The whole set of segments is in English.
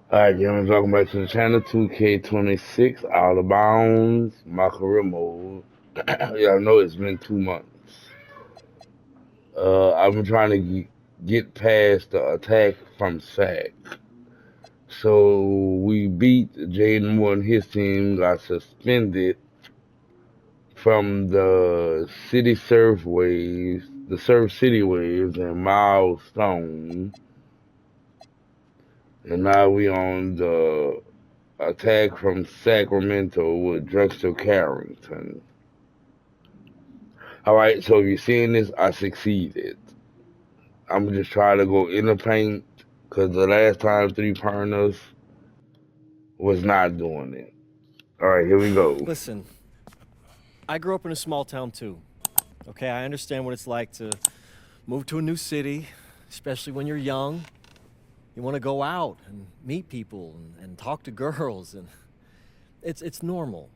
Alright, gentlemen, welcome back to the channel. 2K26, out of bounds, my career mode. Y'all know it's been 2 months. I've been trying to get past the attack from sack. So we beat Jaden Moore and his team, got suspended from the Surf City Waves and Milestone. And now we on the attack from Sacramento with Drexel Carrington. Alright, so if you're seeing this, I succeeded. I'm just trying to go in the paint, because the last time 3-pointers was not doing it. Alright, here we go. Listen, I grew up in a small town too. Okay, I understand what it's like to move to a new city, especially when you're young. You want to go out and meet people and talk to girls, and it's normal.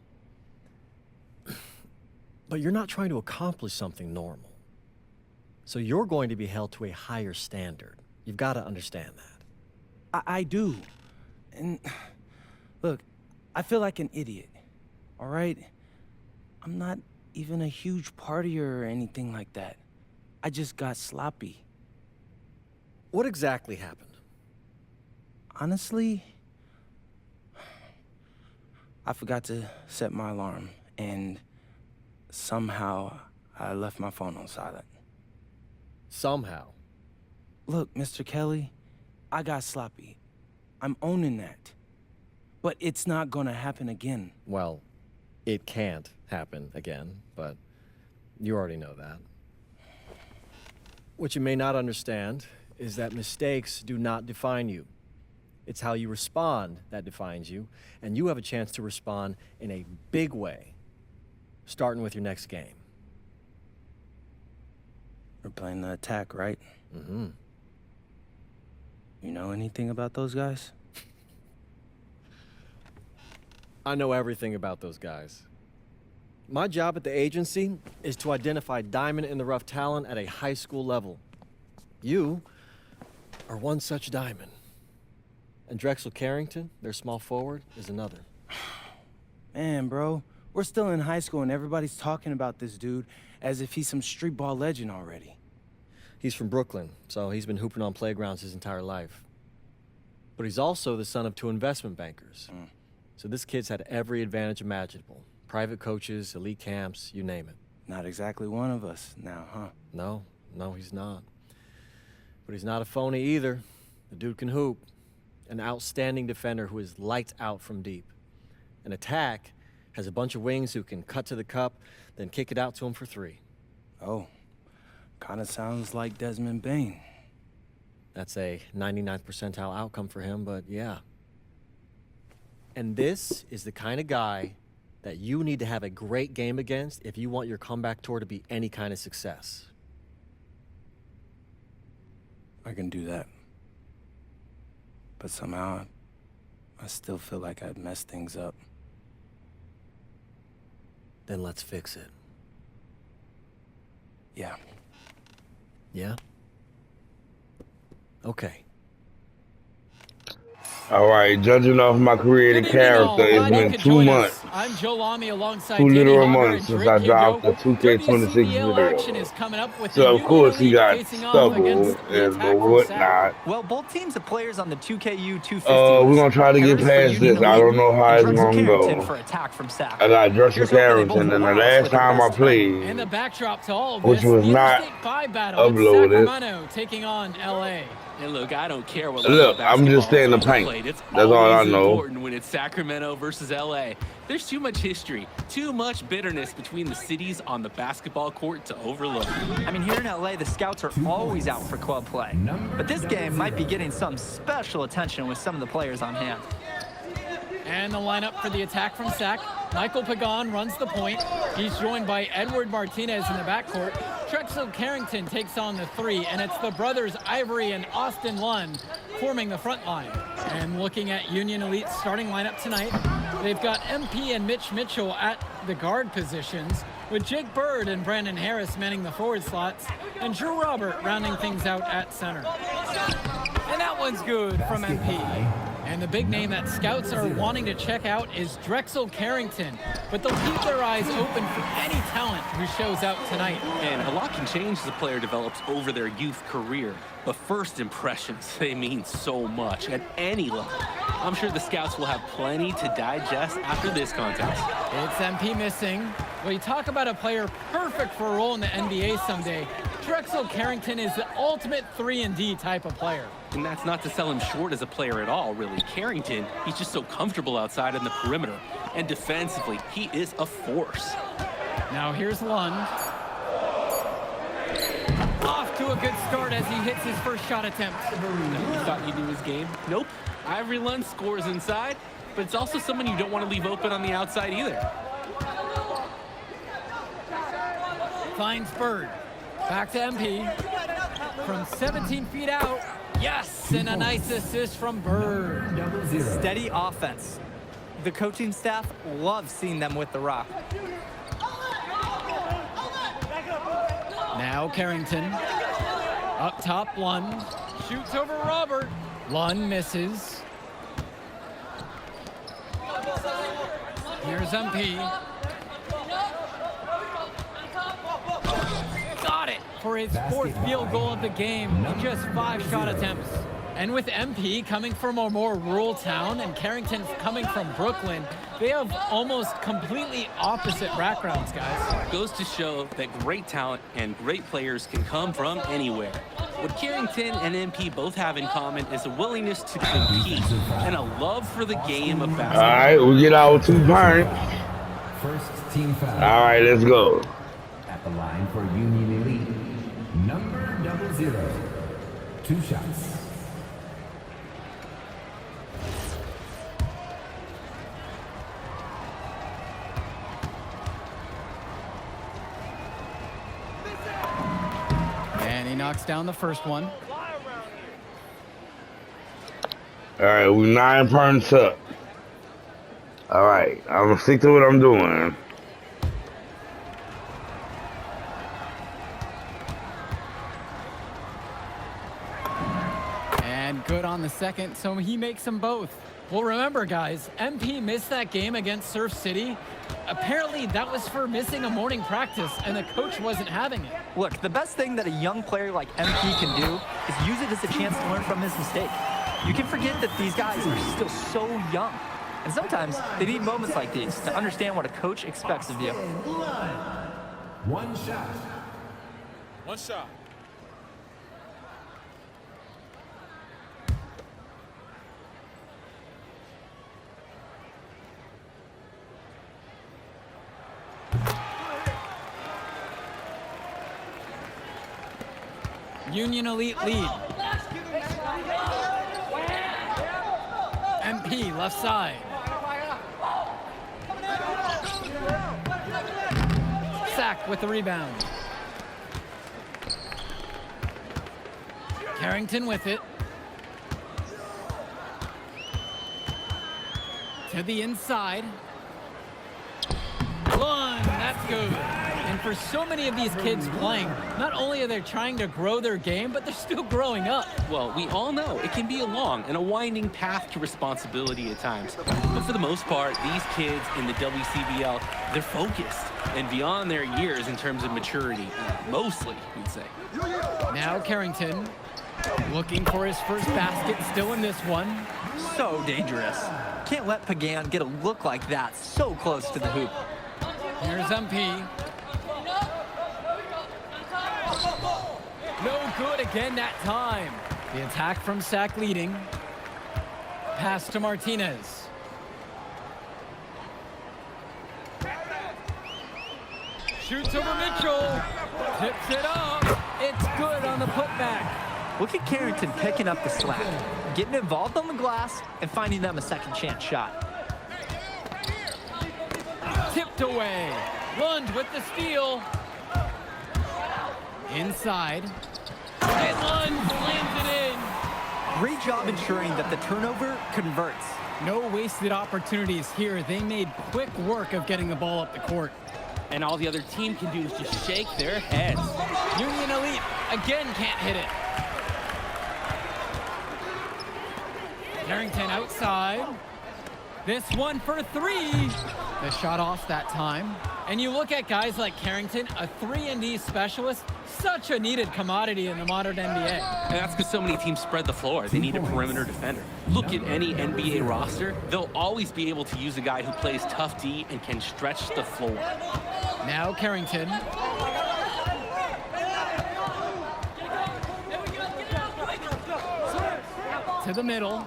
But you're not trying to accomplish something normal. So you're going to be held to a higher standard. You've got to understand that. I do. And look, I feel like an idiot, all right? I'm not even a huge partier or anything like that. I just got sloppy. What exactly happened? Honestly, I forgot to set my alarm, and somehow I left my phone on silent. Somehow? Look, Mr. Kelly, I got sloppy. I'm owning that. But it's not gonna happen again. Well, it can't happen again, but you already know that. What you may not understand is that mistakes do not define you. It's how you respond that defines you, and you have a chance to respond in a big way, starting with your next game. We're playing the attack, right? Mm-hmm. You know anything about those guys? I know everything about those guys. My job at the agency is to identify diamond-in-the-rough talent at a high school level. You are one such diamond. And Drexel Carrington, their small forward, is another. Man, bro, we're still in high school and everybody's talking about this dude as if he's some street ball legend already. He's from Brooklyn, so he's been hooping on playgrounds his entire life. But he's also the son of 2 investment bankers. So this kid's had every advantage imaginable. Private coaches, elite camps, you name it. Not exactly one of us now, huh? No, he's not. But he's not a phony either. The dude can hoop. An outstanding defender who is lights out from deep. An attack has a bunch of wings who can cut to the cup, then kick it out to him for 3. Oh, kind of sounds like Desmond Bain. That's a 99th percentile outcome for him, but yeah. And this is the kind of guy that you need to have a great game against if you want your comeback tour to be any kind of success. I can do that. But somehow, I still feel like I'd messed things up. Then let's fix it. Yeah. Yeah? Okay. Alright, judging off my creative character, it's been 2 months. I'm Joe Lamy alongside 2 literal Danny Hogger months and since I Drake dropped the Hugo. 2K26 action video. is coming up with So the of course he Union got Elite facing off stubble against the and attack from whatnot. Well, both teams have players on the 2KU 250 We're gonna try to get past this. I don't know how it's gonna go. for attack from Sac. I got Drexel Carrington, and the last time I and played, the backdrop to all of which this, was the not Interstate 5 battle in uploaded. Sacramento taking on LA. And look, I don't care what Look, I'm just staying in the paint. It's That's all I always know. important when it's Sacramento versus LA. There's too much history, too much bitterness between the cities on the basketball court to overlook. I mean, here in LA, the scouts are always out for club play. But this game might be getting some special attention with some of the players on hand. And the lineup for the attack from Sac. Michael Pagan runs the point. He's joined by Edward Martinez in the backcourt. Drexel Carrington takes on the 3, and it's the brothers Ivory and Austin Lund forming the front line. And looking at Union Elite's starting lineup tonight, they've got MP and Mitch Mitchell at the guard positions, with Jake Bird and Brandon Harris manning the forward slots, and Drew Robert rounding things out at center. And that one's good from MP. And the big name that scouts are wanting to check out is Drexel Carrington. But they'll keep their eyes open for any talent who shows up tonight. And a lot can change as a player develops over their youth career. But first impressions, they mean so much at any level. I'm sure the scouts will have plenty to digest after this contest. It's MP missing. Well, you talk about a player perfect for a role in the NBA someday. Drexel Carrington is the ultimate 3-and-D type of player. And that's not to sell him short as a player at all, really. Carrington, he's just so comfortable outside in the perimeter. And defensively, he is a force. Now here's Lund. Off to a good start as he hits his first shot attempt. You thought you knew his game? Nope. Ivory Lund scores inside, but it's also someone you don't want to leave open on the outside either. Finds Bird. Back to MP. From 17 feet out. Yes, and a nice assist from Bird. Steady offense. The coaching staff loves seeing them with the rock. Now Carrington. Up top, Lund. Shoots over Robert. Lund misses. Here's MP. Got it for his fourth field goal of the game in just 5 shot attempts. And with MP coming from a more rural town and Carrington coming from Brooklyn, they have almost completely opposite backgrounds, guys. Goes to show that great talent and great players can come from anywhere. What Carrington and MP both have in common is a willingness to compete and a love for the game of basketball. All right, we get our 2 points. First team foul. All right, let's go. At the line for Union Elite, number 00. 2 shots. And he knocks down the first one. All right, we 9 points up. All right, I'm gonna stick to what I'm doing. And good on the second, so he makes them both. Well, remember, guys, MP missed that game against Surf City. Apparently, that was for missing a morning practice, and the coach wasn't having it. Look, the best thing that a young player like MP can do is use it as a chance to learn from his mistake. You can forget that these guys are still so young. And sometimes they need moments like these to understand what a coach expects of you. 1 shot. 1 shot. Union Elite lead. MP left side. Sack with the rebound. Carrington with it. To the inside. Lund, that's good. And for so many of these kids playing, not only are they trying to grow their game, but they're still growing up. Well, we all know it can be a long and a winding path to responsibility at times. But for the most part, these kids in the WCBL, they're focused and beyond their years in terms of maturity. Mostly, we'd say. Now Carrington looking for his first basket, still in this one. So dangerous. Can't let Pagan get a look like that so close to the hoop. Here's MP. No good again that time. The attack from Sack leading. Pass to Martinez. Shoots over Mitchell. Tips it up. It's good on the putback. Look at Carrington picking up the slack, getting involved on the glass, and finding them a second chance shot. Tipped away. Lund with the steal. Inside. And Lund slams it in. Great job ensuring that the turnover converts. No wasted opportunities here. They made quick work of getting the ball up the court. And all the other team can do is just shake their heads. Union Elite again can't hit it. Carrington outside. This one for three. The shot off that time. And you look at guys like Carrington, a 3-and-D specialist, such a needed commodity in the modern NBA. And that's because so many teams spread the floor. They need a perimeter defender. Look at any NBA roster. They'll always be able to use a guy who plays tough D and can stretch the floor. Now Carrington. To the middle.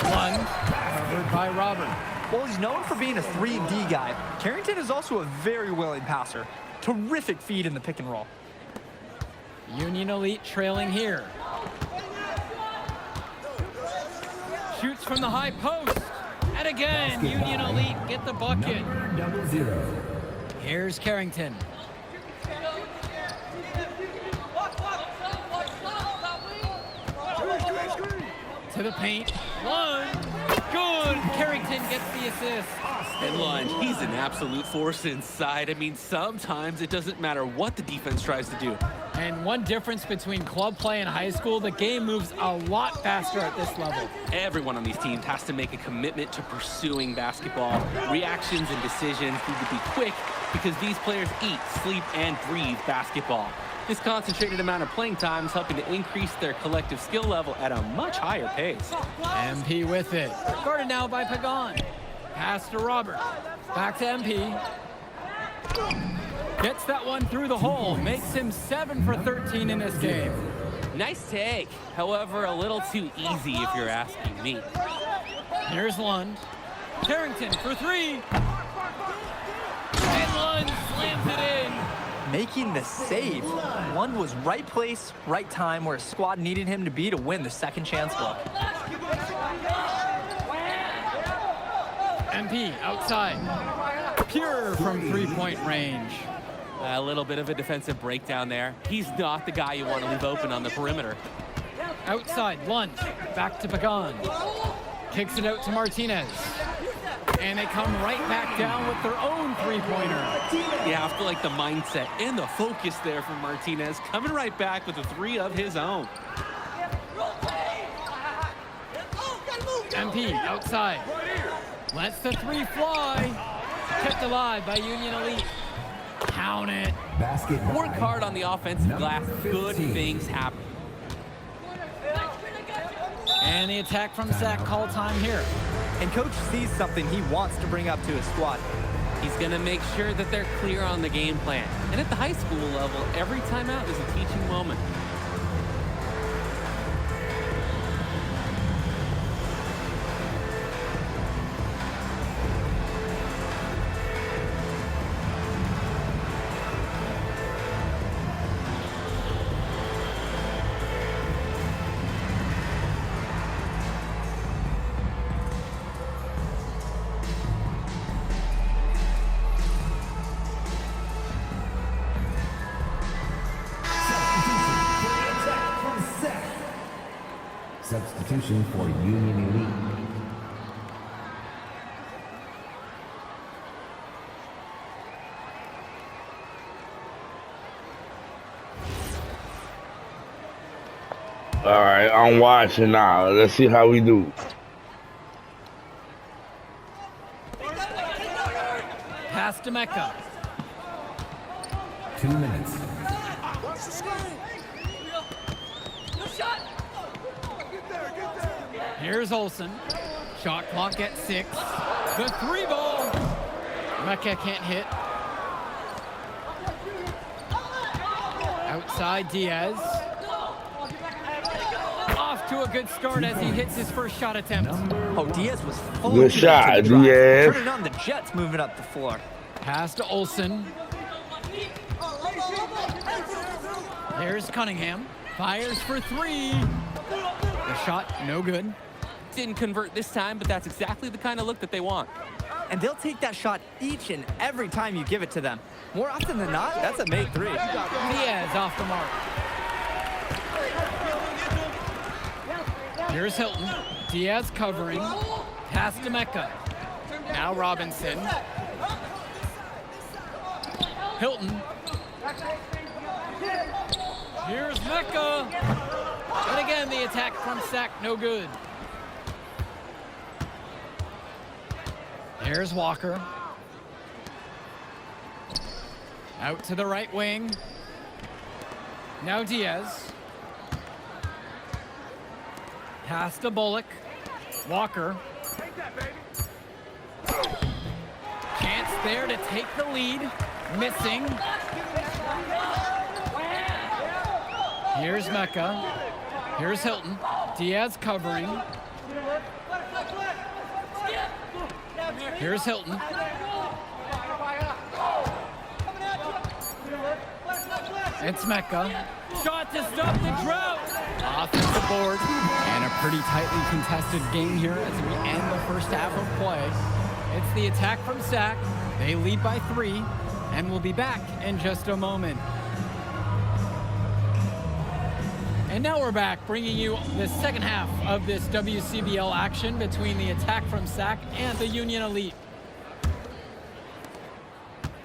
One. Covered by Robert. While he's known for being a 3-and-D guy, Carrington is also a very willing passer. Terrific feed in the pick and roll. Union Elite trailing here. Shoots from the high post. And again, Union Elite get the bucket. Number 00. Here's Carrington. To the paint. One. Good. Carrington gets the assist. And Lunge, he's an absolute force inside. I mean, sometimes it doesn't matter what the defense tries to do. And one difference between club play and high school, the game moves a lot faster at this level. Everyone on these teams has to make a commitment to pursuing basketball. Reactions and decisions need to be quick because these players eat, sleep, and breathe basketball. This concentrated amount of playing time is helping to increase their collective skill level at a much higher pace. MP with it. Guarded now by Pagan. Pass to Robert. Back to MP. Gets that one through the hole. Makes him 7 for 13 in this game. Nice take. However, a little too easy if you're asking me. Here's Lund. Carrington for three. And Lund slams it in. Making the save. Lund was right place, right time where his squad needed him to be to win the second chance look. MP outside. Pure from three-point range. A little bit of a defensive breakdown there. He's not the guy you want to leave open on the perimeter. Outside, Lund. Back to Pagan. Kicks it out to Martinez. And they come right back down with their own three-pointer. You have to like the mindset and the focus there from Martinez, coming right back with a three of his own. MP outside. Lets the three fly. Kept alive by Union Elite. Count it. Basket. Work hard on the offensive glass. Good 15. things happen. And the attack from Zach, call time here. And coach sees something he wants to bring up to his squad. He's going to make sure that they're clear on the game plan. And at the high school level, every timeout is a teaching moment. Substitution for Union Elite. All right, I'm watching now. Let's see how we do. Pass to Mecca. 2 minutes. Here's Olsen. Shot clock at 6. The three ball. Mecca can't hit. Outside Diaz. Off to a good start as he hits his first shot attempt. Oh, Diaz was fully Good shot, committed to the drive. Diaz. Turning on the Jets moving up the floor. Pass to Olsen. Here's Cunningham. Fires for three. The shot, no good. Didn't convert this time, but that's exactly the kind of look that they want. And they'll take that shot each and every time you give it to them. More often than not, that's a made three. Diaz off the mark. Here's Hilton. Diaz covering. Pass to Mecca. Now Robinson. Hilton. Here's Mecca. And again, the attack from Sack, no good. Here's Walker. Out to the right wing. Now Diaz. Pass to Bullock. Walker. Chance there to take the lead. Missing. Here's Mecca. Here's Hilton. Diaz covering. Here's Hilton. It's Mecca. Shot to stop the drought. Offensive board. And a pretty tightly contested game here as we end the first half of play. It's the attack from Sac. They lead by 3, and we'll be back in just a moment. And now we're back, bringing you the second half of this WCBL action between the attack from Sac and the Union Elite.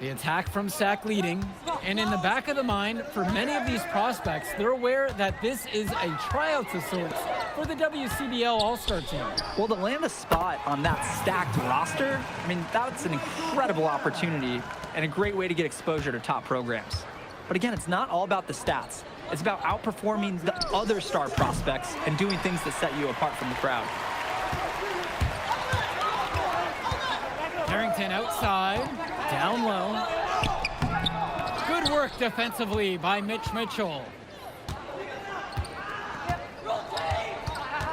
The attack from Sac leading, and in the back of the mind, for many of these prospects, they're aware that this is a tryout of sorts for the WCBL All-Star team. Well, to land a spot on that stacked roster, I mean, that's an incredible opportunity and a great way to get exposure to top programs. But again, it's not all about the stats. It's about outperforming the other star prospects and doing things that set you apart from the crowd. Carrington outside, down low. Good work defensively by Mitch Mitchell.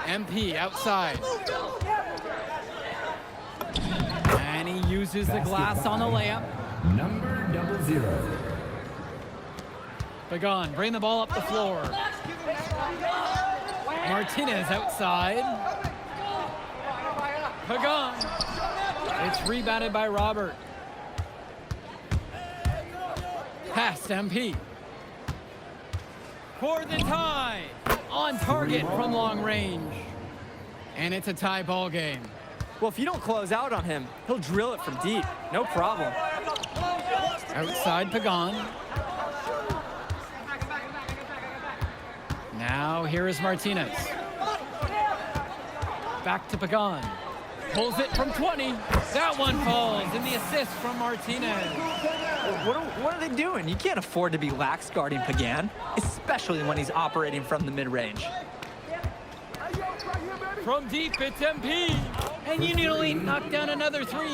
MP outside. And he uses the glass on the layup. Number 00. Pagan, bring the ball up the floor. Martinez outside. Pagan. It's rebounded by Robert. Pass to MP. For the tie. On target from long range. And it's a tie ball game. Well, if you don't close out on him, he'll drill it from deep. No problem. Outside Pagan. Now here is Martinez. Back to Pagan. Pulls it from 20. That one falls, and the assist from Martinez. What are they doing? You can't afford to be lax guarding Pagan, especially when he's operating from the mid-range. From deep, it's MP. And Union Elite knocked down another 3.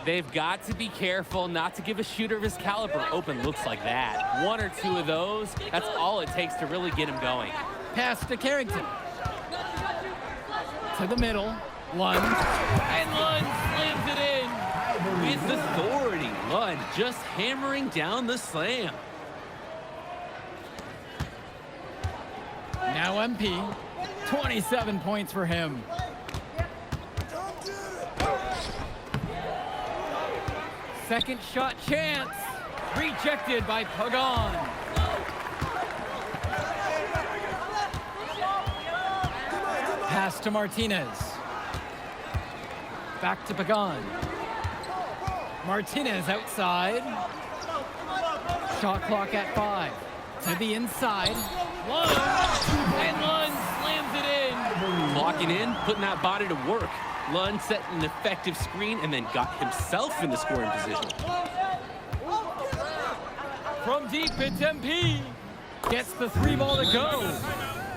They've got to be careful not to give a shooter of his caliber open looks like that. 1 or 2 of those, that's all it takes to really get him going. Pass to Carrington. To the middle. Lund. And Lund slams it in. With authority, Lund just hammering down the slam. Now MP. 27 points for him. Second shot chance. Rejected by Pagan. Pass to Martinez. Back to Pagan. Martinez outside. Shot clock at 5. To the inside. Lund. And Lund slams it in. Locking in, putting that body to work. Lund set an effective screen and then got himself in the scoring position. From deep, it's MP. Gets the 3 ball to go.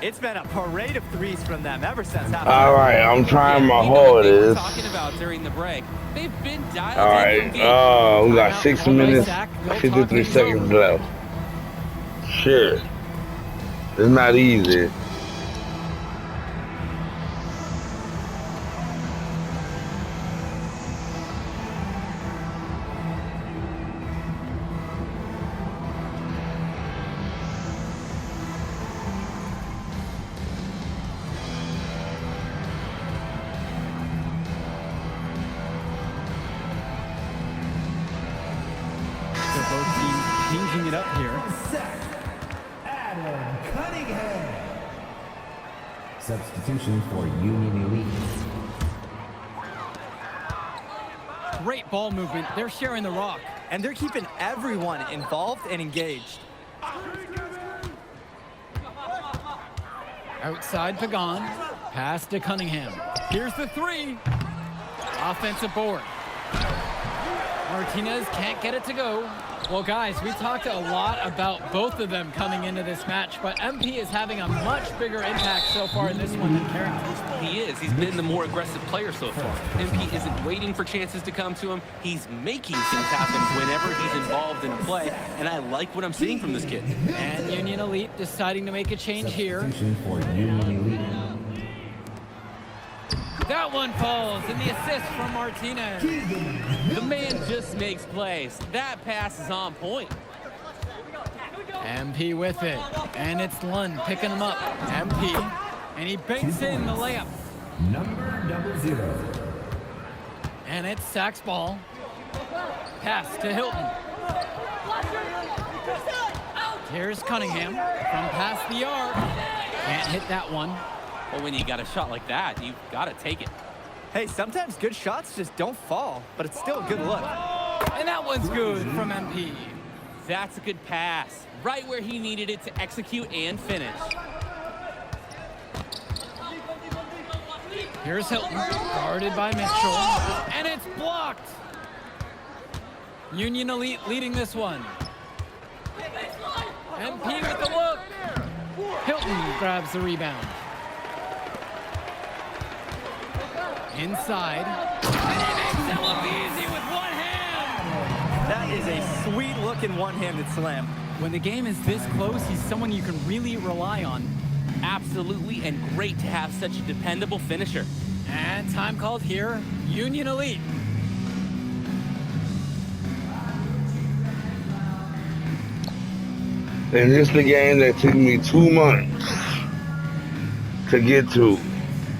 It's been a parade of threes from them ever since half. All right, I'm trying my You know what they were hardest. talking about during the break. They've been dialed All in right, from deep. we got 6 minutes, 53 seconds left. Sure, it's not easy. So both teams changing it up here. Adam Cunningham. Substitution for Union Elite. Great ball movement. They're sharing the rock. And they're keeping everyone involved and engaged. Outside Pagan. Pass to Cunningham. Here's the 3. Offensive board. Martinez can't get it to go. Well, guys, we talked a lot about both of them coming into this match, but MP is having a much bigger impact so far in this one than Carrington. He is. He's been the more aggressive player so far. MP isn't waiting for chances to come to him. He's making things happen whenever he's involved in play, and I like what I'm seeing from this kid. And Union Elite deciding to make a change here. Substitution for Union Elite. That one falls, and the assist from Martinez. The man just makes plays. That pass is on point. MP with it, and it's Lund picking him up. MP, and he banks in the layup. Number 00. And it's Sack's ball. Pass to Hilton. Here's Cunningham from past the arc. Can't hit that one. Well, when you got a shot like that, you got to take it. Hey, sometimes good shots just don't fall, but it's still a good look. And that one's good from MP. That's a good pass. Right where he needed it to execute and finish. Here's Hilton, guarded by Mitchell, and it's blocked. Union Elite leading this one. MP with the look. Hilton grabs the rebound. Inside. And he makes that look easy with one hand. That is a sweet-looking one-handed slam. When the game is this close, he's someone you can really rely on. Absolutely, and great to have such a dependable finisher. And time called here, Union Elite. And this is the game that took me 2 months to get to.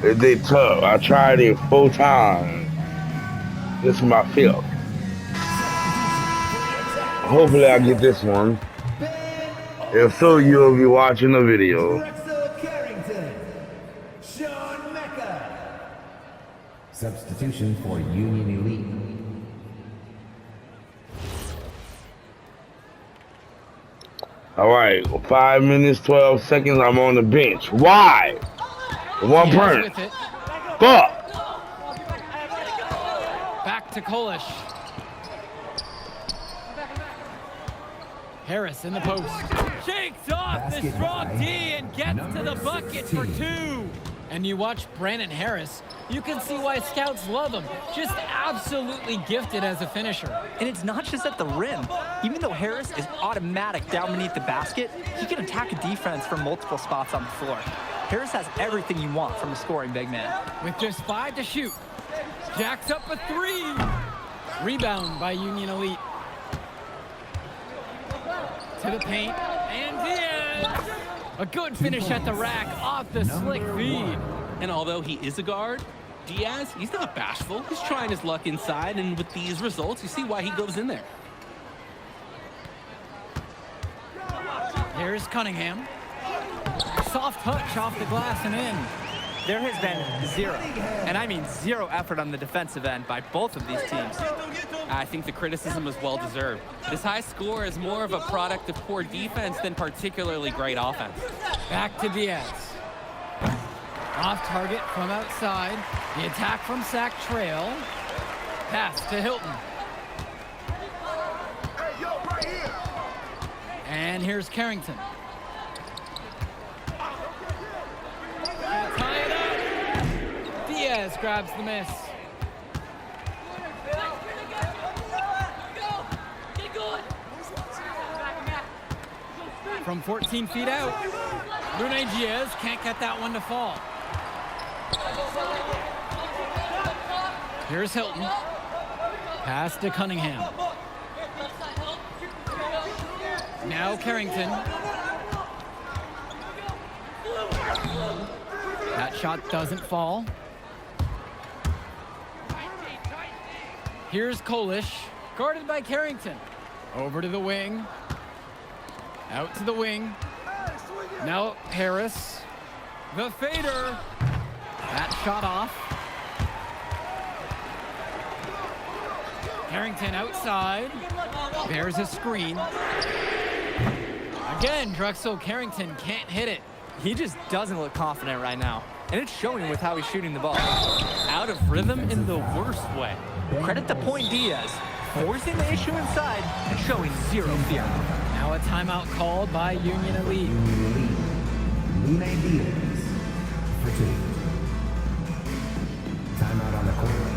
They tough. I tried it 4 times. This is my 5th. Hopefully I get this one. If so, you'll be watching the video. Substitution for Union Elite. All right, 5 minutes, 12 seconds. I'm on the bench. Why? One person. With it. Fuck. Back to Kolish. Harris in the post. Shakes off the strong D and gets to the bucket for 2. And you watch Brandon Harris, you can see why scouts love him. Just absolutely gifted as a finisher. And it's not just at the rim. Even though Harris is automatic down beneath the basket, he can attack a defense from multiple spots on the floor. Harris has everything you want from a scoring big man. With just 5 to shoot. Jacks up a 3. Rebound by Union Elite. To the paint, and Diaz. A good finish at the rack off the slick feed. And although he is a guard, Diaz, he's not bashful. He's trying his luck inside, and with these results, you see why he goes in there. Here's Cunningham. Soft touch off the glass and in. There has been 0, and I mean 0 effort on the defensive end by both of these teams. I think the criticism was well-deserved. This high score is more of a product of poor defense than particularly great offense. Back to Diaz. Off target from outside. The attack from Sack Trail. Pass to Hilton. And here's Carrington. Tie it up. Diaz grabs the miss. From 14 feet out, Brune Diaz can't get that one to fall. Here's Hilton. Pass to Cunningham. Now Carrington. That shot doesn't fall. Here's Kolish, guarded by Carrington. Over to the wing. Out to the wing. Now Harris. The fader. That shot off. Carrington outside. There's a screen. Again, Drexel Carrington can't hit it. He just doesn't look confident right now. And it's showing with how he's shooting the ball. Out of rhythm in the worst way. Credit to Point Diaz, forcing the issue inside and showing zero fear. Now a timeout called by Union Elite. Lune Diaz for 2. Timeout on the court.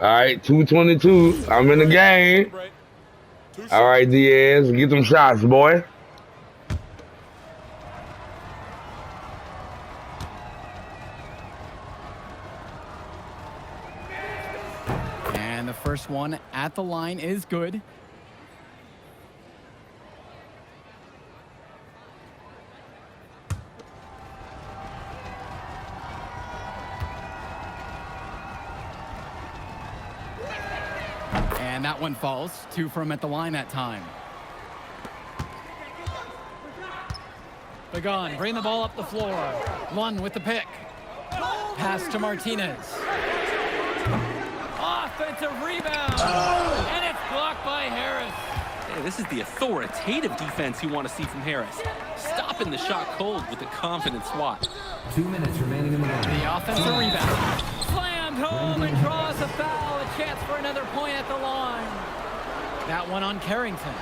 All right, 2:22. I'm in the game. Break. 2 All right, Diaz, get them shots, boy. And the first one at the line is good. And that one falls. 2 from at the line that time. Pagan, bring the ball up the floor. One with the pick. Pass to Martinez. Offensive rebound. And it's blocked by Harris. Hey, this is the authoritative defense you want to see from Harris. Stopping the shot cold with a confident swat. 2 minutes remaining in the game. The offensive rebound. Slammed home and draws a foul. A chance for another point at the line. That one on Carrington.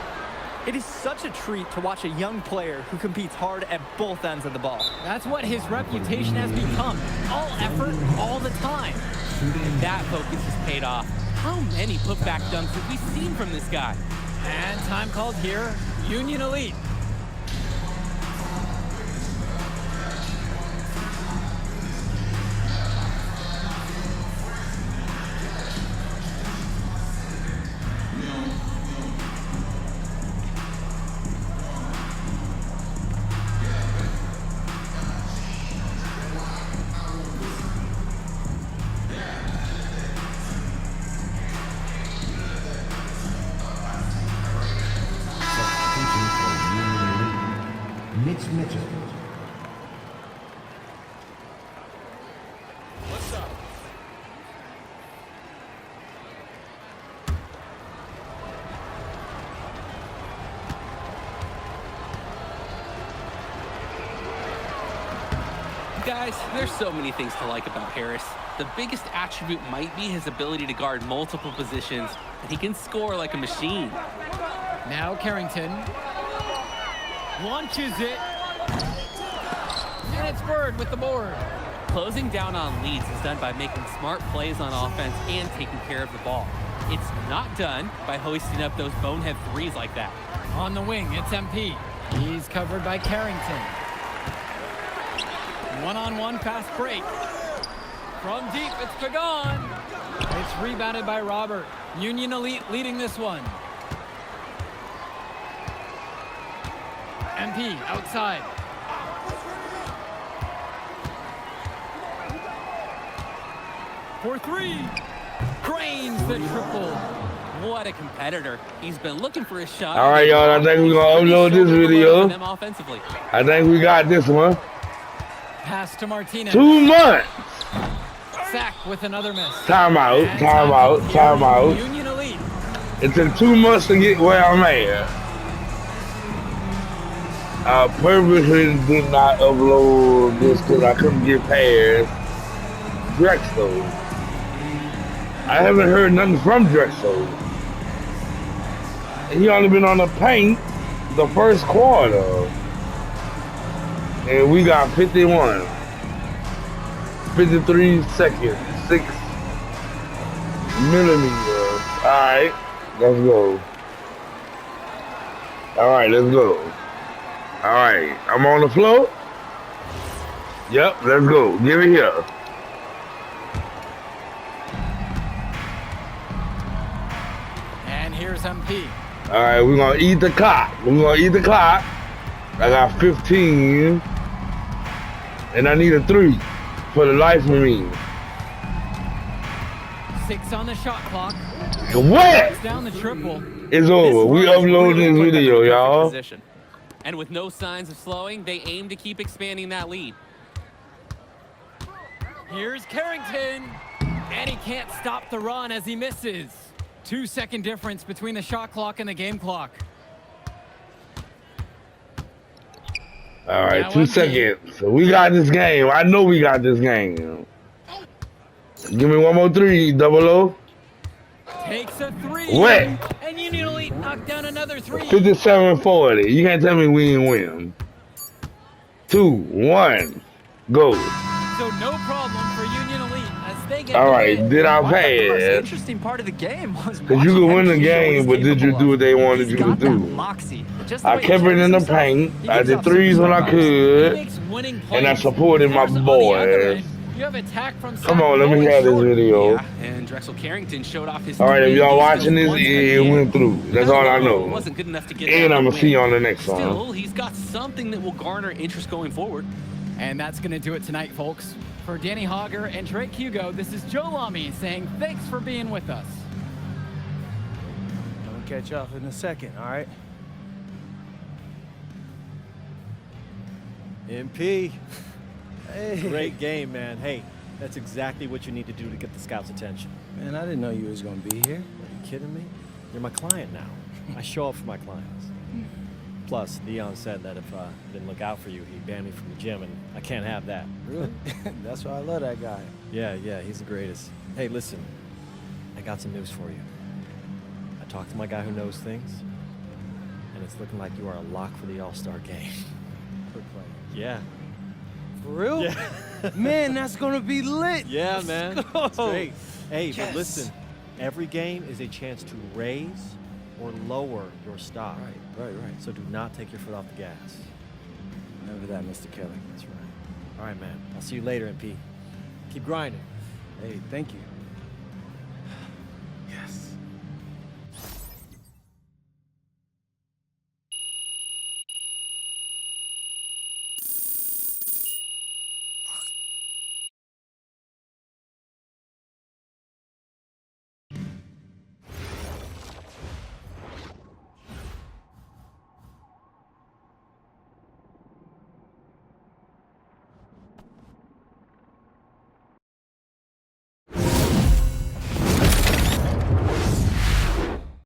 It is such a treat to watch a young player who competes hard at both ends of the ball. That's what his reputation has become. All effort, all the time. And that focus has paid off. How many putback dunks have we seen from this guy? And time called here, Union Elite. Mitchell. One shot. Guys, there's so many things to like about Harris. The biggest attribute might be his ability to guard multiple positions, and he can score like a machine. Now Carrington launches it, and it's Bird with the board. Closing down on leads is done by making smart plays on offense and taking care of the ball. It's not done by hoisting up those bonehead threes like that. On the wing, it's MP. He's covered by Carrington. One-on-one fast break. From deep, it's Pagan. It's rebounded by Robert. Union Elite leading this one. MP outside. For 3. Cranes the triple. What a competitor. He's been looking for his shot. All right, y'all, I think we're going to upload this video. Them offensively. I think we got this one. Pass to Martinez. 2 months. Sack with another miss. Timeout, And timeout, timeout. Union Elite. It took 2 months to get where I'm at. I purposely did not upload this because I couldn't get past Drexel. I haven't heard nothing from Drexel. He only been on the paint the first quarter. And we got 51. 53 seconds. 6 millimeters. Alright, let's go. Alright, let's go. Alright, I'm on the floor. Yep, let's go. Give it here. And here's MP. Alright, we're gonna eat the clock. We're gonna eat the clock. I got 15. And I need a 3 for the life of me. 6 on the shot clock. What? Down the triple. It's over. We uploading this video, y'all. And with no signs of slowing, they aim to keep expanding that lead. Here's Carrington. And he can't stop the run as he misses. 2-second difference between the shot clock and the game clock. All right, Now 2 seconds. So we got this game. I know we got this game. Give me one more three, Double O. Takes a 3. What? And Union Elite knocked down another 3. 57-40. You can't tell me we didn't win. 2, 1, go. So no problem for Union Elite as they get All the right, win. did I The most pass? interesting part of the game was Because you could win the watching him show game, what but he's did you capable do what they of. wanted He's you to got that do? moxie. Just the I way he kept it carries in the himself. paint. He I gives did off threes when I superstar vibes. He could. makes winning And I plays. supported my Of course, on the other boys. end, you have attack from Come on, let me going have this short. video. Yeah, and Drexel Carrington showed off his All right, if three y'all aces watching this, once it again. went through. That's That all I alone know. wasn't good enough to get And them I'm the going to see you win. on the next one. Still, he's got something that will garner interest going forward. And that's going to do it tonight, folks. For Danny Hogger and Drake Hugo, this is Joe Lamy saying thanks for being with us. I'll catch up in a second, all right? MP. Hey. Great game, man. Hey, that's exactly what you need to do to get the scouts' attention. Man, I didn't know you was gonna be here. Are you kidding me? You're my client now. I show up for my clients. Plus, Leon said that if I didn't look out for you, he'd ban me from the gym, and I can't have that. Really? That's why I love that guy. Yeah, he's the greatest. Hey, listen, I got some news for you. I talked to my guy who knows things, and it's looking like you are a lock for the All-Star game. Quick play. Yeah. For real? Yeah. Man, that's gonna be lit. Yeah, Let's man. go. It's great. Hey, Yes. but listen, every game is a chance to raise or lower your stock. Right. So do not take your foot off the gas. Remember that, Mr. Kelly. That's right. All right, man. I'll see you later, MP. Keep grinding. Hey, thank you.